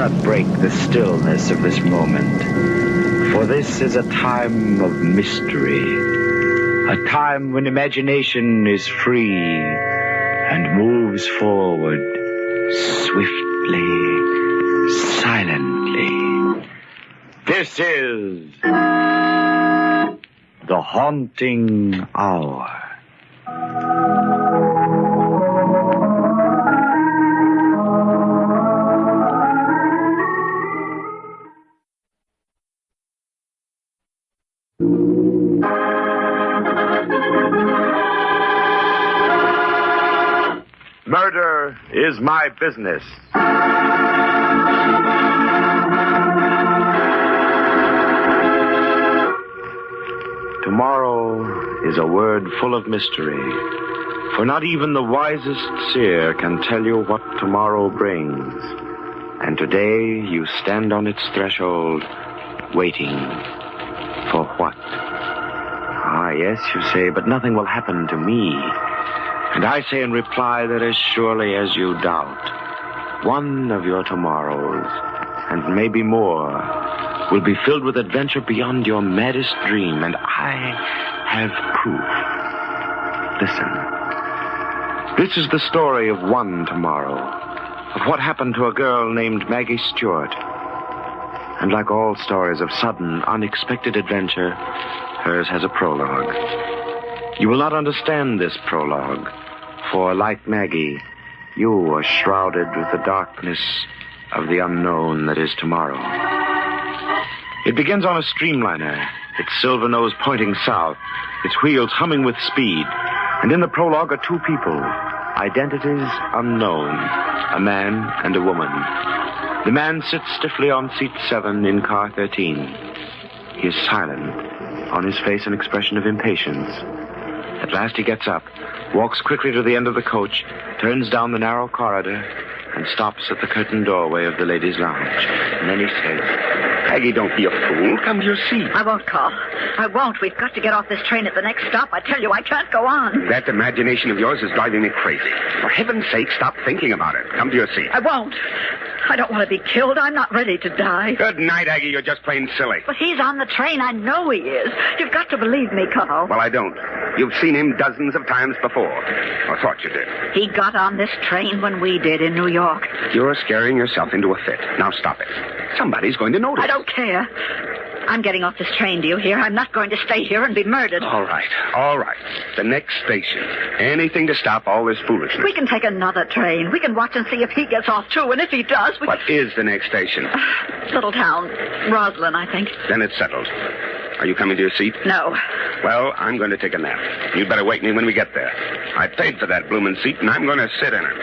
not break the stillness of this moment, for this is a time of mystery, a time when imagination is free and moves forward swiftly, silently. This is the haunting hour. Murder is my business. Tomorrow is a word full of mystery, for not even the wisest seer can tell you what tomorrow brings. And today you stand on its threshold, waiting for what? Ah, yes, you say, but nothing will happen to me. And I say in reply that as surely as you doubt, one of your tomorrows, and maybe more, will be filled with adventure beyond your maddest dream, and I have proof. Listen. This is the story of one tomorrow, of what happened to a girl named Maggie Stewart. And like all stories of sudden, unexpected adventure, hers has a prologue. You will not understand this prologue, for like Maggie, you are shrouded with the darkness of the unknown that is tomorrow. It begins on a streamliner, its silver nose pointing south, its wheels humming with speed, and in the prologue are two people, identities unknown, a man and a woman. The man sits stiffly on seat 7 in car 13. He is silent, on his face an expression of impatience. At last he gets up, walks quickly to the end of the coach, turns down the narrow corridor, and stops at the curtained doorway of the ladies' lounge. And then he says, Maggie, don't be a fool. Come to your seat. I won't, Carl. I won't. We've got to get off this train at the next stop. I tell you, I can't go on. That imagination of yours is driving me crazy. For heaven's sake, stop thinking about it. Come to your seat. I won't. I don't want to be killed. I'm not ready to die. Good night, Aggie. You're just plain silly. But he's on the train. I know he is. You've got to believe me, Carl. Well, I don't. You've seen him dozens of times before. Or thought you did. He got on this train when we did in New York. You're scaring yourself into a fit. Now stop it. Somebody's going to notice. I don't care. I'm getting off this train, do you hear? I'm not going to stay here and be murdered. All right. The next station. Anything to stop all this foolishness. We can take another train. We can watch and see if he gets off, too. And if he does, What is the next station? Little town. Roslyn, I think. Then it's settled. Are you coming to your seat? No. Well, I'm going to take a nap. You'd better wake me when we get there. I paid for that bloomin' seat, and I'm going to sit in it.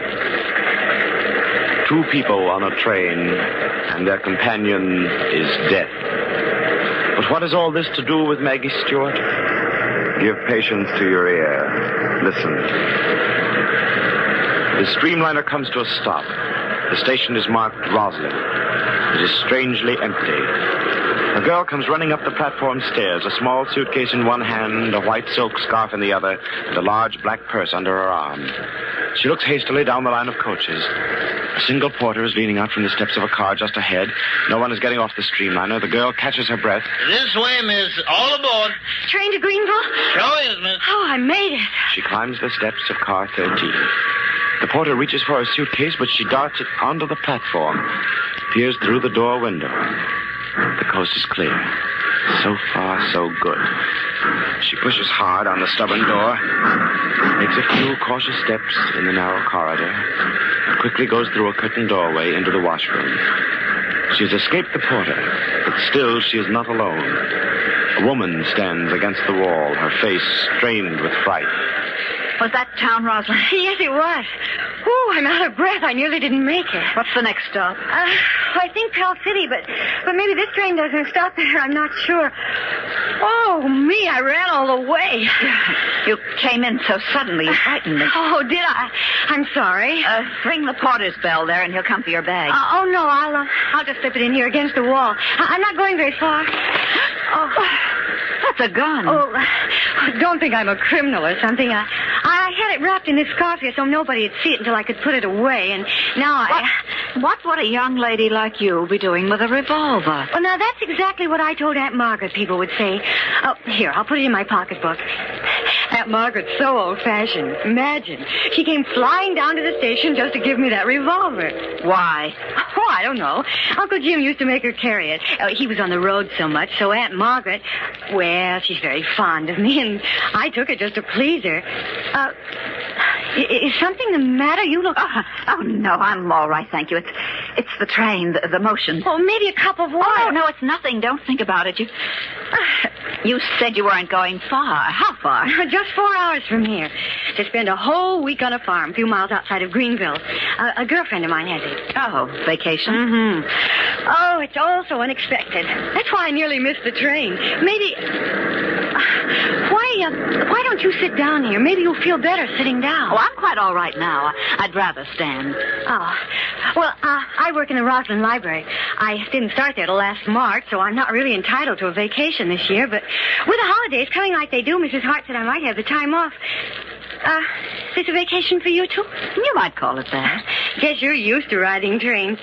Two people on a train, and their companion is death. But what has all this to do with Maggie Stewart? Give patience to your ear. Listen. The streamliner comes to a stop. The station is marked Roslyn. It is strangely empty. A girl comes running up the platform stairs, a small suitcase in one hand, a white silk scarf in the other, and a large black purse under her arm. She looks hastily down the line of coaches. A single porter is leaning out from the steps of a car just ahead. No one is getting off the streamliner. The girl catches her breath. This way, miss. All aboard. Train to Greenville? Sure is, miss. Oh, I made it. She climbs the steps of car 13. The porter reaches for her suitcase, but she darts it onto the platform, peers through the door window. The coast is clear. So far, so good. She pushes hard on the stubborn door, makes a few cautious steps in the narrow corridor, and quickly goes through a curtained doorway into the washroom. She has escaped the porter, but still she is not alone. A woman stands against the wall, her face strained with fright. Was that town, Roslyn? Yes, it was. Oh, I'm out of breath. I nearly didn't make it. What's the next stop? I think Pell City, but maybe this train doesn't stop there. I'm not sure. Oh, me, I ran all the way. You came in so suddenly, you frightened me. Oh, did I? I'm sorry. Ring the porter's bell there, and he'll come for your bag. Oh, no, I'll just slip it in here against the wall. I'm not going very far. Oh, that's a gun. Oh, don't think I'm a criminal or something. I had it wrapped in this scarf here so nobody would see it until I could put it away, and now What would a young lady like you be doing with a revolver? Well, now, that's exactly what I told Aunt Margaret people would say. Oh, here, I'll put it in my pocketbook. Aunt Margaret's so old-fashioned. Imagine. She came flying down to the station just to give me that revolver. Why? Oh, I don't know. Uncle Jim used to make her carry it. He was on the road so much, so Aunt Margaret, well, she's very fond of me, and I took it just to please her. Is something the matter? You look... Oh, no, I'm all right, thank you. It's the train, the motion. Oh, maybe a cup of water. Oh, no, it's nothing. Don't think about it. You said you weren't going far. How far? Just 4 hours from here. To spend a whole week on a farm a few miles outside of Greenville. A girlfriend of mine has it. Oh, vacation? Mm-hmm. Oh, it's all so unexpected. That's why I nearly missed the train. Maybe... Why don't you sit down here? Maybe you'll feel better sitting down. Oh, I'm quite all right now. I'd rather stand. Oh. Well, I work in the Roslyn Library. I didn't start there till last March, so I'm not really entitled to a vacation this year. But with the holidays coming like they do, Mrs. Hart said I might have the time off. Is this a vacation for you, too? You might call it that. Guess you're used to riding trains.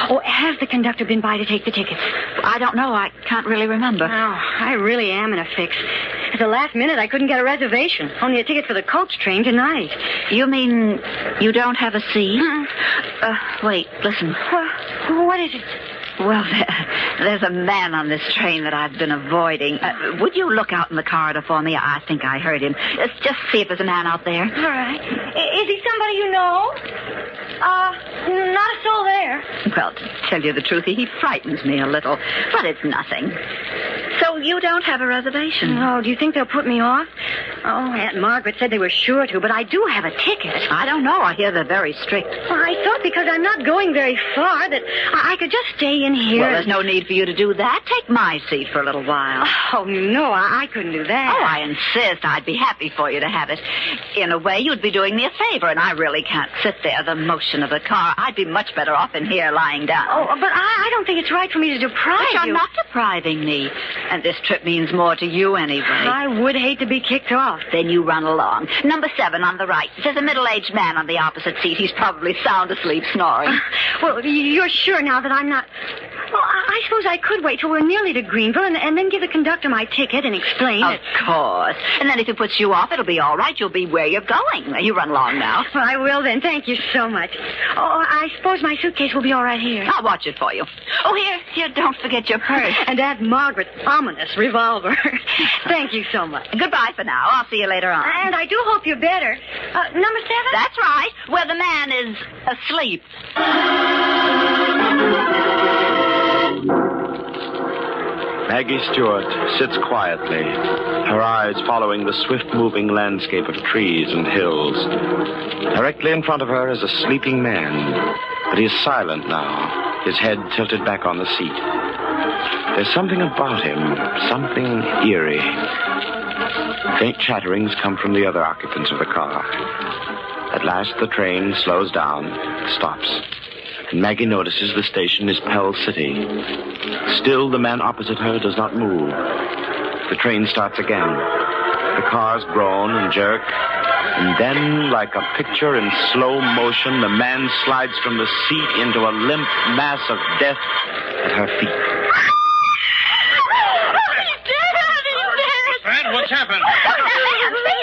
Oh, has the conductor been by to take the tickets? I don't know. I can't really remember. Oh, I really am in a fix. At the last minute, I couldn't get a reservation. Only a ticket for the coach train tonight. You mean you don't have a seat? Mm-mm. Wait, listen. What is it? Well, there's a man on this train that I've been avoiding. Would you look out in the corridor for me? I think I heard him. Just see if there's a man out there. All right. Is he somebody you know? Not a soul there. Well, to tell you the truth, he frightens me a little. But it's nothing. So you don't have a reservation? Oh, do you think they'll put me off? Oh, Aunt Margaret said they were sure to, but I do have a ticket. I don't know. I hear they're very strict. Well, I thought because I'm not going very far that I could just stay in here. Well, there's no need for you to do that. Take my seat for a little while. Oh, no, I couldn't do that. Oh, I insist. I'd be happy for you to have it. In a way, you'd be doing me a favor, and I really can't sit there, the motion of the car. I'd be much better off in here lying down. Oh, but I don't think it's right for me to deprive you. But you're not depriving me. And this trip means more to you anyway. I would hate to be kicked off. Then you run along. Number 7 on the right. There's a middle-aged man on the opposite seat. He's probably sound asleep snoring. Well, you're sure now that I'm not... Well, I suppose I could wait till we're nearly to Greenville and then give the conductor my ticket and explain Of course. And then if it puts you off, it'll be all right. You'll be where you're going. You run along now. Well, I will then. Thank you so much. Oh, I suppose my suitcase will be all right here. I'll watch it for you. Oh, here, don't forget your purse. And Aunt Margaret's ominous revolver. Thank you so much. Goodbye for now. I'll see you later on. And I do hope you're better. Number 7? That's right, where the man is asleep. Maggie Stewart sits quietly, her eyes following the swift-moving landscape of trees and hills. Directly in front of her is a sleeping man, but he is silent now, his head tilted back on the seat. There's something about him, something eerie. Faint chatterings come from the other occupants of the car. At last, the train slows down, stops. And Maggie notices the station is Pell City. Still, the man opposite her does not move. The train starts again. The cars groan and jerk. And then, like a picture in slow motion, the man slides from the seat into a limp mass of death at her feet. Fred, what's happened?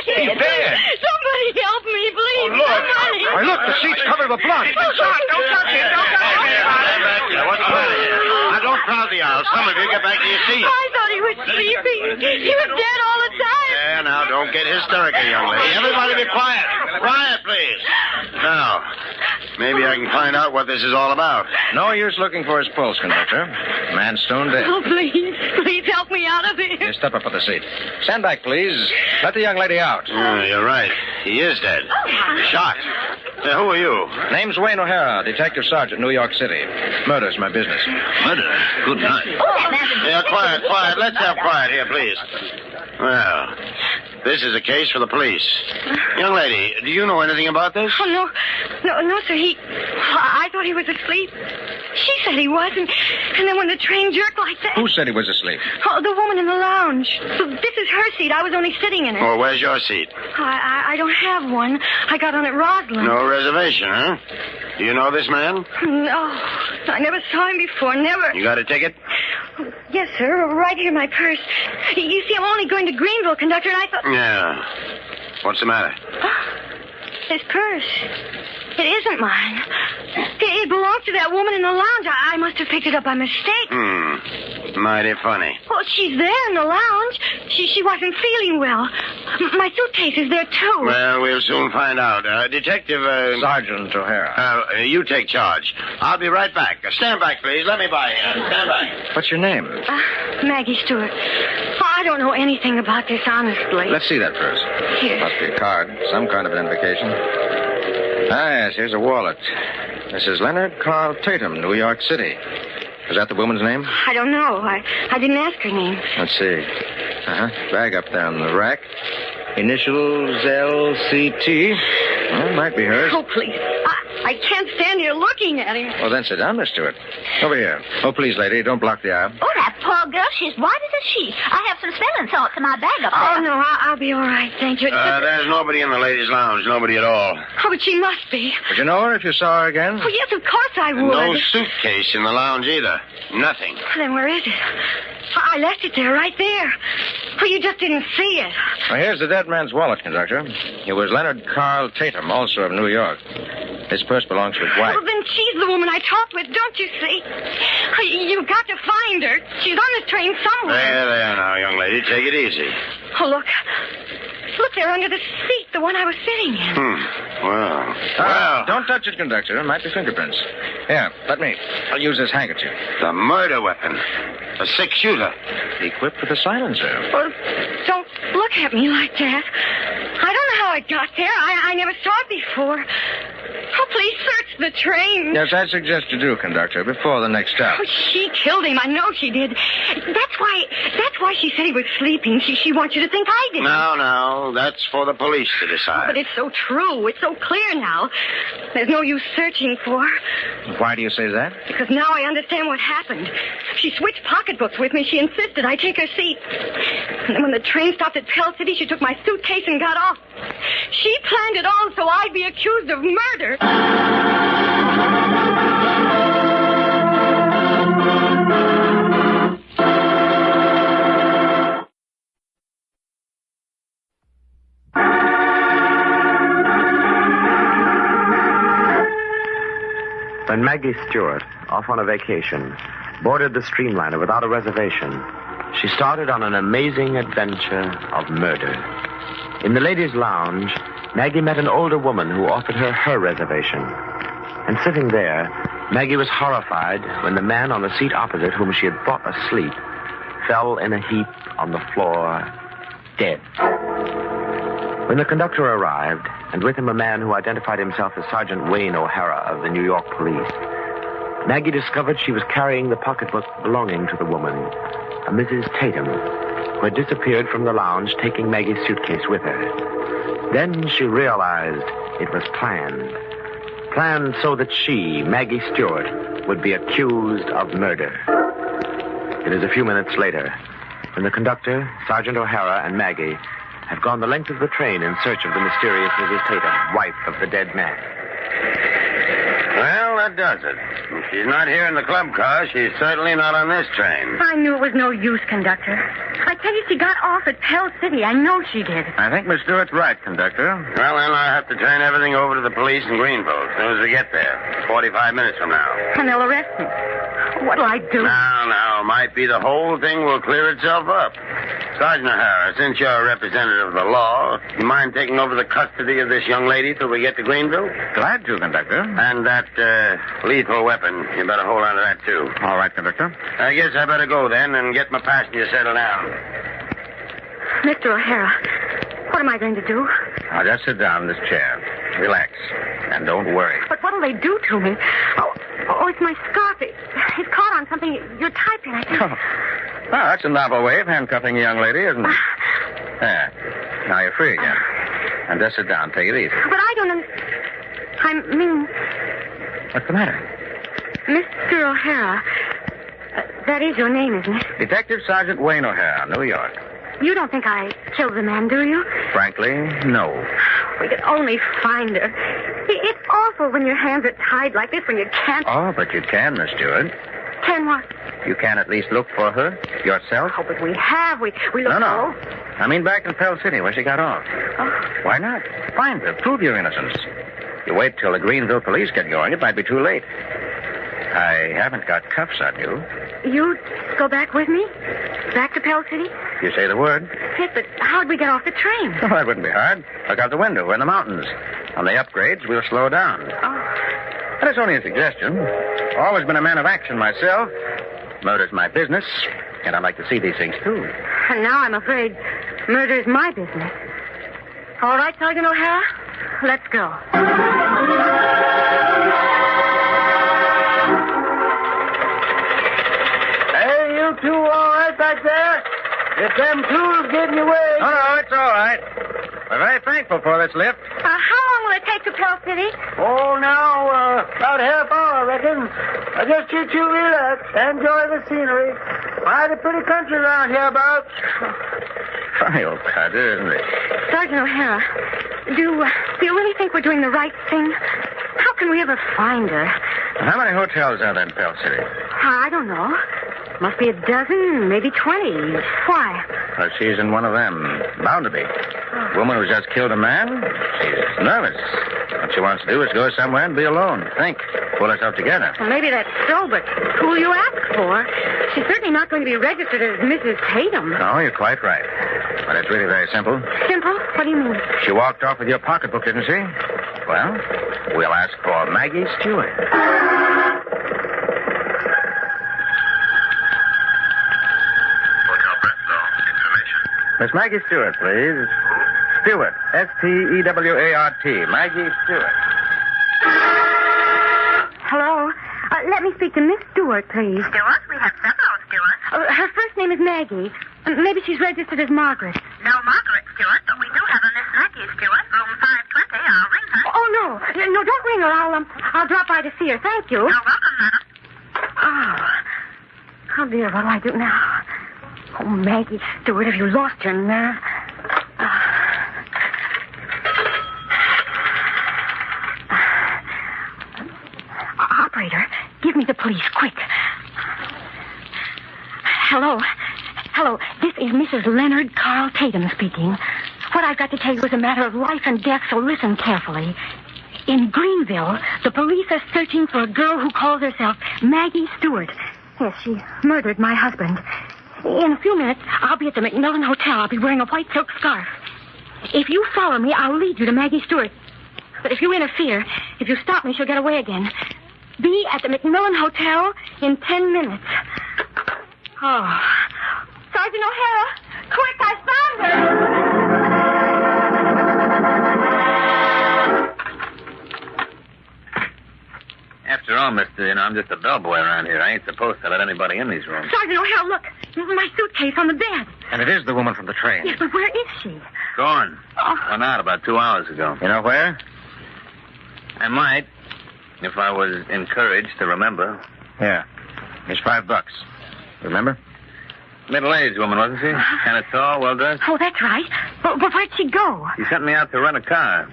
He's dead. Somebody help me, please. Oh, look. Somebody. Why, look, the seat's covered with blood. Don't touch him. What's the matter here? Now, don't crowd the aisle. Some of you get back to your seats. I thought he was sleeping. He was dead all the time. Yeah, now, don't get hysterical, young lady. Everybody be quiet. Quiet, please. Now, Maybe I can find out what this is all about. No use looking for his pulse, conductor. Man stone dead. Oh, please help me out of here. Here, step up for the seat. Stand back, please. Let the young lady out. You're right. He is dead. Shot. Who are you? Name's Wayne O'Hara, Detective Sergeant, New York City. Murder's my business. Murder? Good night. Yeah, quiet. Let's have quiet here, please. Well, this is a case for the police. Young lady, do you know anything about this? Oh, no, sir. I thought he was asleep. She said he wasn't. And then when the train jerked like that... Who said he was asleep? Oh, the woman in the lounge. So this is her seat. I was only sitting in it. Well, where's your seat? I don't have one. I got on at Roslyn. No reservation, huh? Do you know this man? No. I never saw him before. Never. You got a ticket? Yes, sir. Right here in my purse. You see, I'm only going to Greenville, conductor, and I thought... Yeah. What's the matter? This purse. It isn't mine. It belongs to that woman in the lounge. I must have picked it up by mistake. Mighty funny. Well, she's there in the lounge. She wasn't feeling well. My suitcase is there, too. Well, we'll soon find out. Detective... Sergeant O'Hara. You take charge. I'll be right back. Stand back, please. Let me by. Stand back. What's your name? Maggie Stewart. I don't know anything about this, honestly. Let's see that first. Here. Must be a card. Some kind of identification. Yes, here's a wallet. Mrs. Leonard Carl Tatum, New York City. Is that the woman's name? I don't know. I didn't ask her name. Let's see. Bag up there on the rack. Initials LCT. Well, might be hers. Oh, please. I can't stand here looking at him. Well, then sit down, Miss Stewart. Over here. Oh, please, lady, don't block the aisle. Oh, that poor girl. She's white as a sheet. I have some smelling salts in my bag up there. Oh, no, I'll be all right. Thank you. There's nobody in the ladies' lounge. Nobody at all. Oh, but she must be. Would you know her if you saw her again? Oh, yes, of course I would. No suitcase in the lounge either. Nothing. Then where is it? I left it there, right there. Oh, you just didn't see it. Well, here's the dead man's wallet, conductor. It was Leonard Carl Tatum, also of New York. His purse belongs to his wife. Well, then she's the woman I talked with, don't you see? You've got to find her. She's on this train somewhere. There now, young lady. Take it easy. Oh, look. Look, they're under the seat, the one I was sitting in. Well. Don't touch it, conductor. It might be fingerprints. Here, let me. I'll use this handkerchief. The murder weapon. A six-shooter. Equipped with a silencer. Well, don't look at me like that. I don't know how it got there. I never saw it before. Oh, please search the train. Yes, I suggest you do, conductor, before the next stop. Oh, she killed him. I know she did. That's why she said he was sleeping. She wants you to think I did. No. That's for the police to decide. But it's so true. It's so clear now. There's no use searching for her. Why do you say that? Because now I understand what happened. She switched pocketbooks with me. She insisted I take her seat. And then when the train stopped at Pell City, she took my suitcase and got off. She planned it all so I'd be accused of murder. When Maggie Stewart, off on a vacation, boarded the streamliner without a reservation, she started on an amazing adventure of murder. In the ladies' lounge, Maggie met an older woman who offered her reservation. And sitting there, Maggie was horrified when the man on the seat opposite, whom she had thought asleep, fell in a heap on the floor, dead. When the conductor arrived, and with him a man who identified himself as Sergeant Wayne O'Hara of the New York Police, Maggie discovered she was carrying the pocketbook belonging to the woman, a Mrs. Tatum, who had disappeared from the lounge, taking Maggie's suitcase with her. Then she realized it was planned. Planned so that she, Maggie Stewart, would be accused of murder. It is a few minutes later, when the conductor, Sergeant O'Hara, and Maggie have gone the length of the train in search of the mysterious Mrs. Tatum, wife of the dead man. Well, that does it. If she's not here in the club car, she's certainly not on this train. I knew it was no use, conductor. I tell you, she got off at Pell City. I know she did. I think Miss Stewart's right, conductor. Well, then I'll have to turn everything over to the police in Greenville as soon as we get there. 45 minutes from now. And they'll arrest me. What'll I do? Now, might be the whole thing will clear itself up. Sergeant O'Hara, since you're a representative of the law, you mind taking over the custody of this young lady till we get to Greenville? Glad to, conductor. And that lethal weapon, you better hold on to that, too. All right, conductor. I guess I better go then and get my passenger settled down. Mr. O'Hara, what am I going to do? Now, just sit down in this chair. Relax. And don't worry. But what'll they do to me? Oh, it's my scarf. It's caught on something you're typing, I think. Oh. Well, that's a novel way of handcuffing a young lady, isn't it? There. Now you're free again. And just sit down. Take it easy. But I don't... I mean... What's the matter? Mr. O'Hara. That is your name, isn't it? Detective Sergeant Wayne O'Hara, New York. You don't think I killed the man, do you? Frankly, no. We could only find her. It's awful when your hands are tied like this, when you can't... Oh, but you can, Miss Stewart. Can what? You can at least look for her yourself. Oh, but we have. We look... No. I mean back in Pell City where she got off. Oh. Why not? Find her. Prove your innocence. You wait till the Greenville police get going, it might be too late. I haven't got cuffs on you. You'd go back with me? Back to Pell City? You say the word. Yes, but how'd we get off the train? Oh, that wouldn't be hard. Look out the window. We're in the mountains. On the upgrades, we'll slow down. Oh. But it's only a suggestion. Always been a man of action myself. Murder's my business, and I like to see these things through. And now I'm afraid murder is my business. All right, Sergeant O'Hara, let's go. Hey, you two all right back there? If them tools get in your way... No, it's all right. We're very thankful for this lift. How long will it take to Pell City? Oh, now, about half hour, I reckon. Just you two relax. Enjoy the scenery. Mighty pretty country around hereabouts. Funny old cutter, isn't it? Sergeant O'Hara, do you really think we're doing the right thing? How can we ever find her? How many hotels are there in Pell City? I don't know. Must be a dozen, maybe 20. Why? Well, she's in one of them. Bound to be. Woman who just killed a man. She's nervous. What she wants to do is go somewhere and be alone. Think. Pull herself together. Well, maybe that's so, but who will you ask for? She's certainly not going to be registered as Mrs. Tatum. No, you're quite right. But it's really very simple. Simple? What do you mean? She walked off with your pocketbook, didn't she? Well, we'll ask for Maggie Stewart. Miss Maggie Stewart, please. Stewart. Stewart. Maggie Stewart. Hello? Let me speak to Miss Stewart, please. Stewart? We have several Stewarts. Her first name is Maggie. Maybe she's registered as Margaret. No Margaret Stewart, but we do have a Miss Maggie Stewart, room 520. I'll ring her. Oh, no. No, don't ring her. I'll drop by to see her. Thank you. You're welcome, madam. Oh, dear, what'll I do now? Oh, Maggie Stewart, have you lost your nerve? Operator, give me the police, quick. Hello. This is Mrs. Leonard Carl Tatum speaking. What I've got to tell you is a matter of life and death, so listen carefully. In Greenville, the police are searching for a girl who calls herself Maggie Stewart. Yes, she murdered my husband. In a few minutes, I'll be at the McMillan Hotel. I'll be wearing a white silk scarf. If you follow me, I'll lead you to Maggie Stewart. But if you interfere, if you stop me, she'll get away again. Be at the McMillan Hotel in 10 minutes. Oh. Sergeant O'Hara, quick, I found her! After all, mister, I'm just a bellboy around here. I ain't supposed to let anybody in these rooms. Sergeant O'Hara, look. My suitcase on the bed. And it is the woman from the train. Yes, but where is she? Gone. Oh. Went out about 2 hours ago. You know where? I might, if I was encouraged to remember. Yeah. Here's $5. Remember? Middle-aged woman, wasn't she? Kind of tall, well-dressed? Oh, that's right. But where'd she go? She sent me out to rent a car.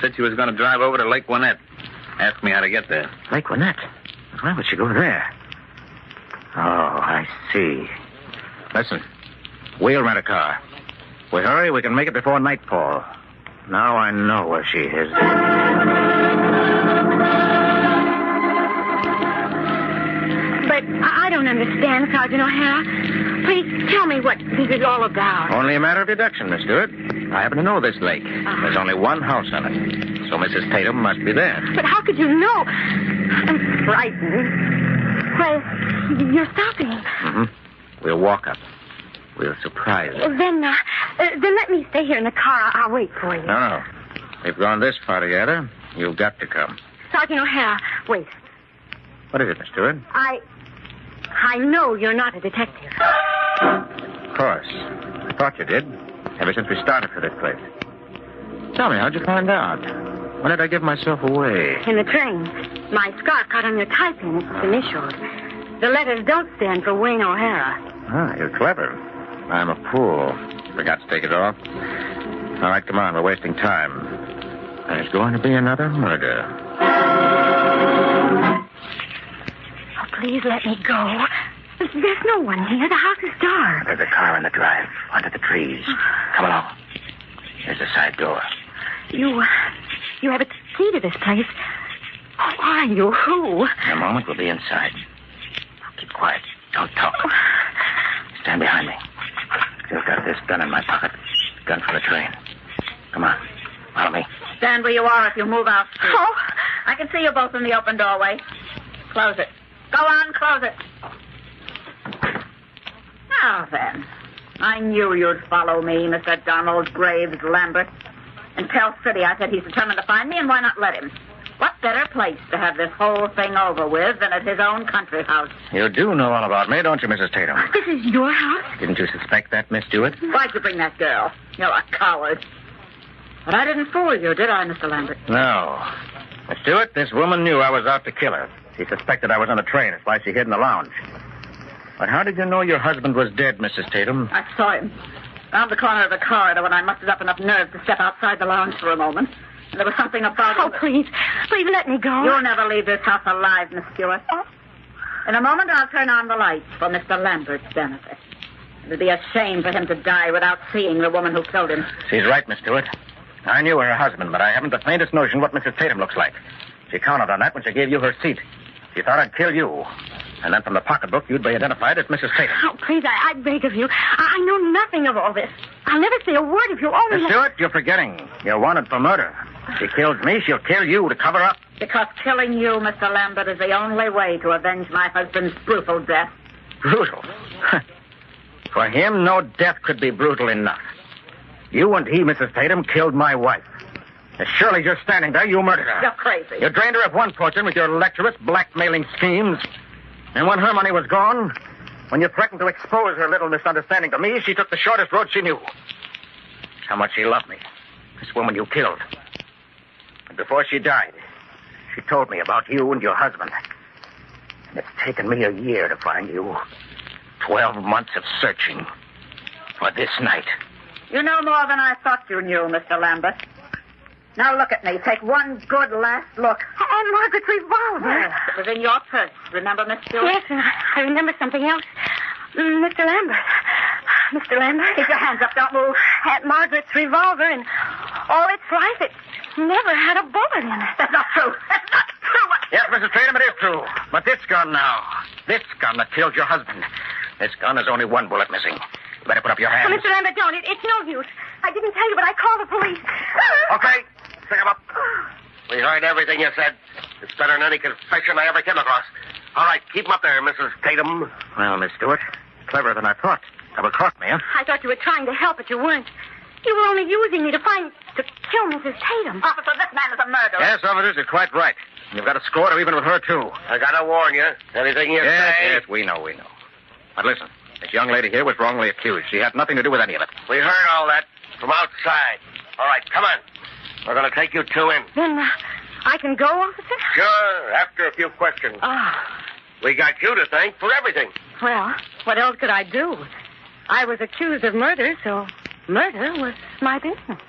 Said she was going to drive over to Lake Winnett. Ask me how to get there. Lake Winnett? Why would she go there? Oh, I see. Listen, we'll rent a car. We hurry, we can make it before nightfall. Now I know where she is. But I don't understand, Sergeant O'Hara. Please tell me what this is all about. Only a matter of deduction, Miss Stewart. I happen to know this lake. There's only one house on it. So Mrs. Tatum must be there. But how could you know? I'm frightened. Well, you're stopping. Mm-hmm. We'll walk up. We'll surprise her. Well, then let me stay here in the car. I'll wait for you. No. We've gone this far together. You've got to come. Sergeant O'Hara, wait. What is it, Miss Stewart? I know you're not a detective. Of course. I thought you did. Ever since we started for this place. Tell me, how'd you find out? When did I give myself away? In the train. My scarf caught on your tie-pin. It's initialed. The letters don't stand for Wayne O'Hara. Ah, you're clever. I'm a fool. Forgot to take it off. All right, come on. We're wasting time. There's going to be another murder. Oh, please let me go. There's no one here. The house is dark. There's a car in the drive, under the trees. Come along. Here's the side door. You have a key to this place. Who are you? Who? In a moment, we'll be inside. Keep quiet. Don't talk. Stand behind me. Still got this gun in my pocket. Gun for the train. Come on. Follow me. Stand where you are if you move out. Oh. I can see you both in the open doorway. Close it. Go on, close it. Now then, I knew you'd follow me, Mr. Donald Graves Lambert. In Pell City, I said he's determined to find me, and why not let him? What better place to have this whole thing over with than at his own country house? You do know all about me, don't you, Mrs. Tatum? This is your house? Didn't you suspect that, Miss Stewart? Why'd you bring that girl? You're a coward. But I didn't fool you, did I, Mr. Lambert? No. Miss Stewart, this woman knew I was out to kill her. She suspected I was on a train. That's why she hid in the lounge. But how did you know your husband was dead, Mrs. Tatum? I saw him. Round the corner of the corridor when I mustered up enough nerve to step outside the lounge for a moment. And there was something about him. Oh, please let me go. You'll never leave this house alive, Miss Stewart. In a moment, I'll turn on the lights for Mr. Lambert's benefit. It would be a shame for him to die without seeing the woman who killed him. She's right, Miss Stewart. I knew her husband, but I haven't the faintest notion what Mrs. Tatum looks like. She counted on that when she gave you her seat. She thought I'd kill you. And then from the pocketbook, you'd be identified as Mrs. Tatum. Oh, please, I beg of you. I know nothing of all this. I'll never say a word if you'll only... Miss Stewart, you're forgetting. You're wanted for murder. She kills me, she'll kill you to cover up. Because killing you, Mr. Lambert, is the only way to avenge my husband's brutal death. Brutal? For him, no death could be brutal enough. You and he, Mrs. Tatum, killed my wife. As surely as you're standing there, you murdered her. You're crazy. You drained her of one fortune with your lecherous, blackmailing schemes. And when her money was gone, when you threatened to expose her little misunderstanding to me, she took the shortest road she knew. How much she loved me. This woman you killed. And before she died, she told me about you and your husband. And it's taken me a year to find you. 12 months of searching for this night. You know more than I thought you knew, Mr. Lambert. Now look at me. Take one good last look. And Margaret's revolver. Yes, it was in your purse. Remember, Miss Stewart? Yes, and I remember something else. Mr. Lambert. Mr. Lambert. Keep your hands up. Don't move. Aunt Margaret's revolver, and all its life, it never had a bullet in it. That's not true. That's not true. Yes, Mrs. Tatum, it is true. But this gun now. This gun that killed your husband. This gun has only one bullet missing. You better put up your hands. Oh, Mr. Lambert, don't. It's no use. I didn't tell you, but I called the police. Okay. Pick him up. We heard everything you said. It's better than any confession I ever came across. All right, keep him up there, Mrs. Tatum. Well, Miss Stewart, cleverer than I thought. Double-crossed me, huh? I thought you were trying to help, but you weren't. You were only using me to kill Mrs. Tatum. Officer, this man is a murderer. Yes, officers, you're quite right. You've got to score her even with her, too. I gotta warn you. Anything you say... Yes, we know. But listen, this young lady here was wrongly accused. She had nothing to do with any of it. We heard all that from outside. All right, come on. We're going to take you two in. Then I can go, officer? Sure, after a few questions. We got you to thank for everything. Well, what else could I do? I was accused of murder, so murder was my business.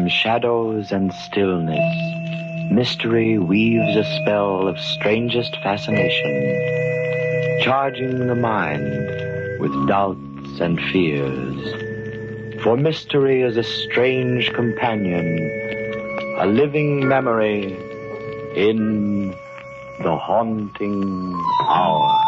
From shadows and stillness, mystery weaves a spell of strangest fascination, charging the mind with doubts and fears. For mystery is a strange companion, a living memory in the haunting hour.